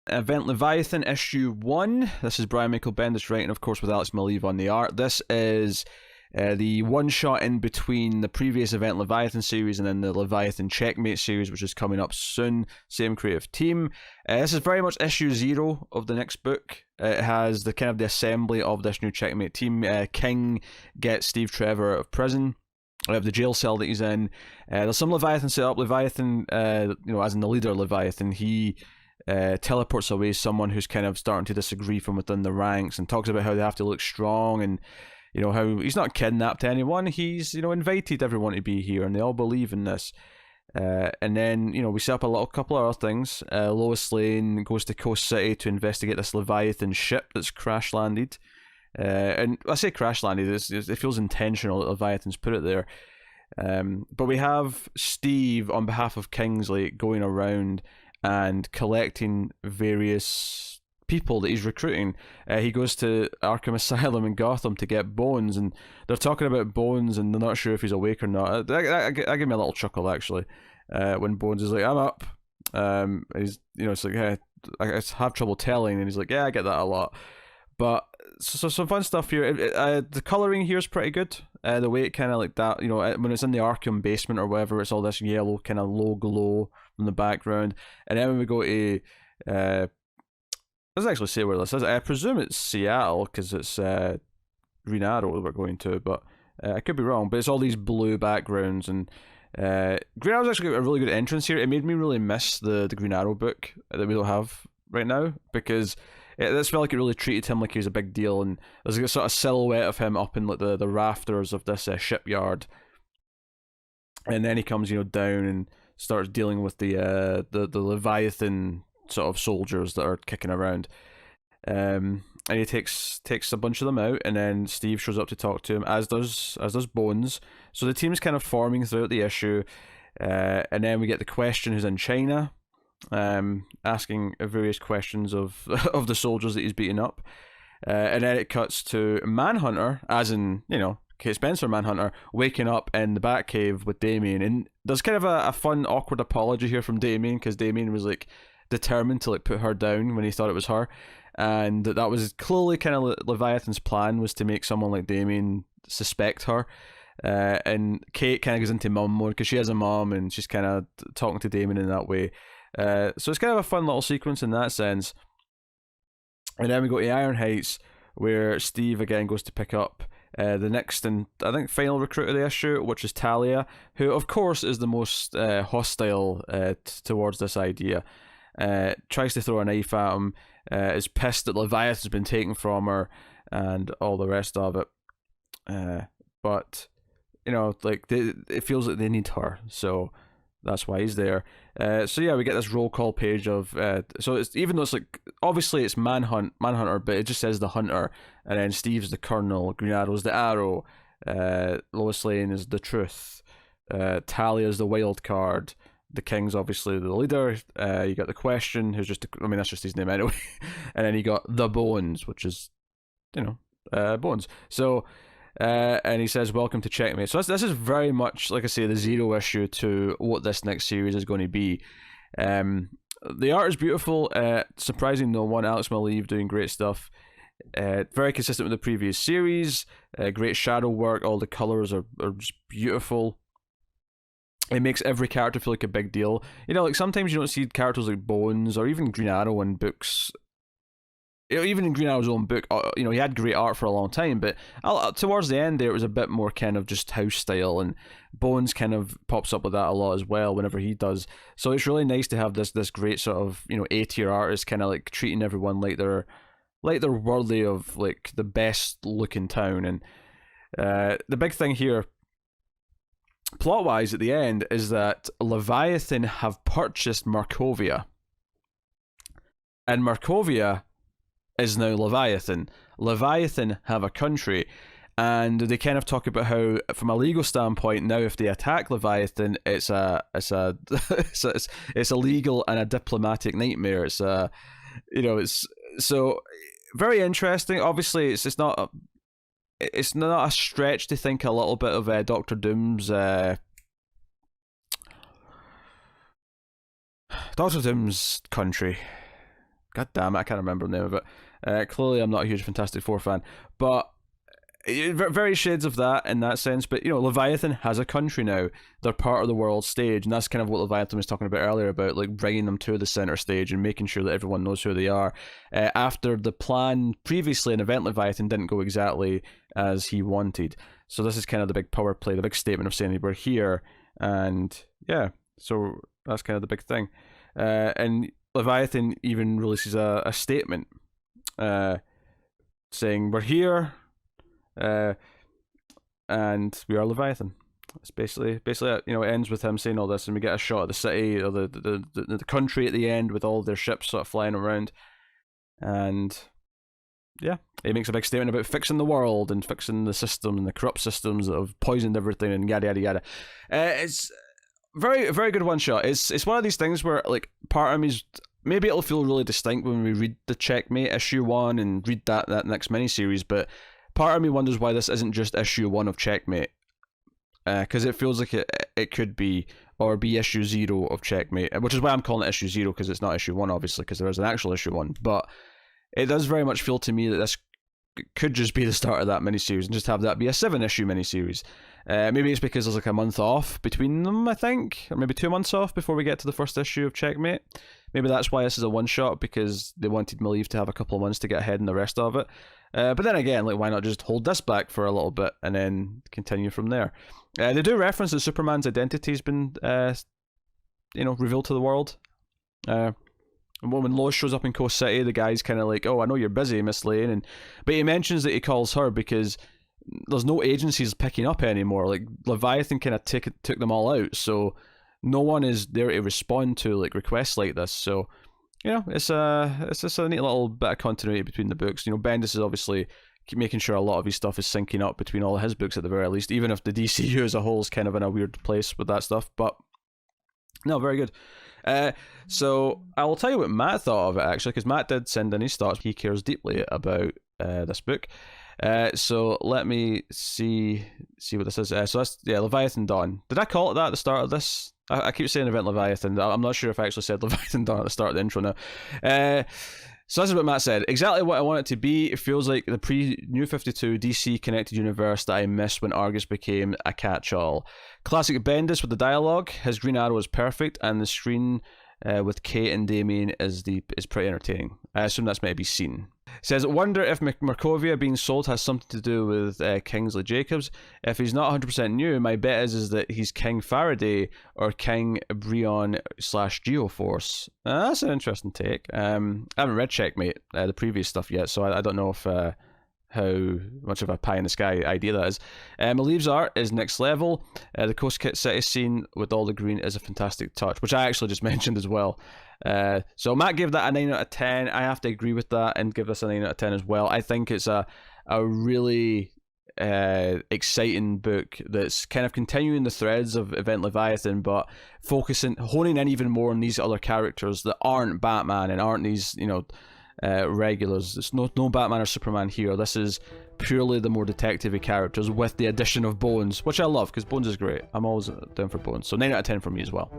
Event Leviathan issue 1. This is Brian Michael Bendis writing, of course, with Alex Maleev on the art. This is the one shot in between the previous Event Leviathan series and then the Leviathan Checkmate series, which is coming up soon. Same creative team. This is very much issue 0 of the next book. It has the kind of the assembly of this new Checkmate team. King gets Steve Trevor out of prison. Of the jail cell that he's in. There's some Leviathan set up. Leviathan, as in the leader Leviathan, he teleports away someone who's kind of starting to disagree from within the ranks and talks about how they have to look strong and, how he's not kidnapped anyone. He's, invited everyone to be here and they all believe in this. And then, we set up a couple of other things. Lois Lane goes to Coast City to investigate this Leviathan ship that's crash landed. And I say crash landed, it feels intentional that Leviathan's put it there. But we have Steve, on behalf of Kingsley, going around and collecting various people that he's recruiting. He goes to Arkham Asylum in Gotham to get Bones, and they're talking about Bones, and they're not sure if he's awake or not. I give me a little chuckle, actually, when Bones is like, I'm up. He's, it's like, hey, I have trouble telling, and he's like, yeah, I get that a lot. But so some fun stuff here. The colouring here is pretty good. The way it kind of like that, when it's in the Arkham basement or whatever, it's all this yellow kind of low glow in the background. And then when we go to, doesn't actually say where this is. I presume it's Seattle because it's Green Arrow that we're going to, but I could be wrong. But it's all these blue backgrounds, and Green Arrow's actually got a really good entrance here. It made me really miss the Green Arrow book that we don't have right now, because this felt like it really treated him like he was a big deal, and there's a sort of silhouette of him up in like the rafters of this shipyard, and then he comes down and starts dealing with the Leviathan sort of soldiers that are kicking around, and he takes a bunch of them out, and then Steve shows up to talk to him, as does Bones. So the team's kind of forming throughout the issue, and then we get the Question, who's in China, asking various questions of the soldiers that he's beating up, and then it cuts to Manhunter, as in Kate Spencer Manhunter, waking up in the Batcave with Damian, and there's kind of a fun awkward apology here from Damian, because Damian was like determined to like put her down when he thought it was her, and that was clearly kind of Leviathan's plan, was to make someone like Damian suspect her. And Kate kind of goes into mum mode because she has a mom, and she's kind of talking to Damian in that way. So it's kind of a fun little sequence in that sense. And then we go to Iron Heights, where Steve again goes to pick up the next and I think final recruit of the issue, which is Talia, who of course is the most hostile towards this idea. Tries to throw a knife at him, is pissed that Leviathan's been taken from her, and all the rest of it. But it feels like they need her, so that's why he's there. So yeah, we get this roll call page of so it's, even though it's like obviously it's Manhunter, but it just says the Hunter, and then Steve's the Colonel, Green Arrow's the Arrow, Lois Lane is the Truth, Talia's the Wild Card, the King's obviously the leader. You got the Question, who's just that's just his name anyway, and then you got the Bones, which is Bones. So. And he says, welcome to Checkmate. So this is very much, like I say, the 0 issue to what this next series is going to be. The art is beautiful, surprising no one. Alex Maleev doing great stuff. Very consistent with the previous series. Great shadow work, all the colours are just beautiful. It makes every character feel like a big deal. Like sometimes you don't see characters like Bones or even Green Arrow in books. Even in Green Arrow's own book, he had great art for a long time, but towards the end there, it was a bit more kind of just house style, and Bones kind of pops up with that a lot as well whenever he does. So it's really nice to have this great sort of A-tier artist kind of like treating everyone like they're worthy of like the best looking town. And the big thing here, plot wise, at the end, is that Leviathan have purchased Markovia, and Markovia is now Leviathan. Leviathan have a country, and they kind of talk about how, from a legal standpoint, now if they attack Leviathan, it's a legal and a diplomatic nightmare. It's so very interesting. Obviously, it's not a stretch to think a little bit of Doctor Doom's country. God damn it, I can't remember the name of it. Clearly, I'm not a huge Fantastic Four fan, but very shades of that in that sense. But Leviathan has a country now. They're part of the world stage, and that's kind of what Leviathan was talking about earlier, about like bringing them to the center stage and making sure that everyone knows who they are. After the plan previously in Event Leviathan didn't go exactly as he wanted, so this is kind of the big power play, the big statement of saying we're here, and yeah, so that's kind of the big thing. And Leviathan even releases a statement saying we're here. And we are Leviathan. It's basically it ends with him saying all this, and we get a shot of the city or the country at the end with all their ships sort of flying around, and yeah, he makes a big statement about fixing the world and fixing the system and the corrupt systems that have poisoned everything and yada yada yada. It's very very good one shot. It's one of these things where like part of me's maybe it'll feel really distinct when we read the Checkmate issue 1 and read that next miniseries, but part of me wonders why this isn't just issue 1 of Checkmate, because it feels like it could be, or be issue 0 of Checkmate, which is why I'm calling it issue 0, because it's not issue 1 obviously, because there is an actual issue 1, but it does very much feel to me that this could just be the start of that miniseries and just have that be a 7-issue miniseries. Maybe it's because there's like a month off between them, I think, or maybe 2 months off before we get to the first issue of Checkmate. Maybe that's why this is a one-shot, because they wanted Maleev to have a couple of months to get ahead in the rest of it. But then again, like, why not just hold this back for a little bit and then continue from there? They do reference that Superman's identity has been, revealed to the world. When Lois shows up in Coast City, the guy's kind of like, "Oh, I know you're busy, Miss Lane," but he mentions that he calls her because there's no agencies picking up anymore. Like Leviathan kind of took them all out, so no one is there to respond to like requests like this. So it's just a neat little bit of continuity between the books. Bendis is obviously making sure a lot of his stuff is syncing up between all of his books at the very least, even if the DCU as a whole is kind of in a weird place with that stuff. But no, very good. So I will tell you what Matt thought of it, actually, because Matt did send in his thoughts. He cares deeply about this book. So let me see what this is. So that's Leviathan Dawn. Did I call it that at the start of this? I keep saying Event Leviathan. I'm not sure if I actually said Leviathan Dawn at the start of the intro now. So this is what Matt said. Exactly what I want it to be. It feels like the pre-New 52 DC connected universe that I missed when Argus became a catch-all. Classic Bendis with the dialogue. His Green Arrow is perfect, and the screen with Kate and Damien is pretty entertaining. I assume that's maybe seen. Says, wonder if Markovia being sold has something to do with Kingsley Jacobs. If he's not 100% new, my bet is that he's King Faraday or King Brion / Geoforce. That's an interesting take. I haven't read Checkmate, the previous stuff yet, so I don't know if how much of a pie in the sky idea that is. Maleev's art is next level. The Coast City scene with all the green is a fantastic touch, which I actually just mentioned as well. So Matt gave that a 9 out of 10. I have to agree with that and give this a 9 out of 10 as well. I think it's a really exciting book that's kind of continuing the threads of Event Leviathan, but honing in even more on these other characters that aren't Batman and aren't these regulars. There's no Batman or Superman here. This is purely the more detective-y characters with the addition of Bones, which I love because Bones is great. I'm always down for Bones. So 9 out of 10 for me as well.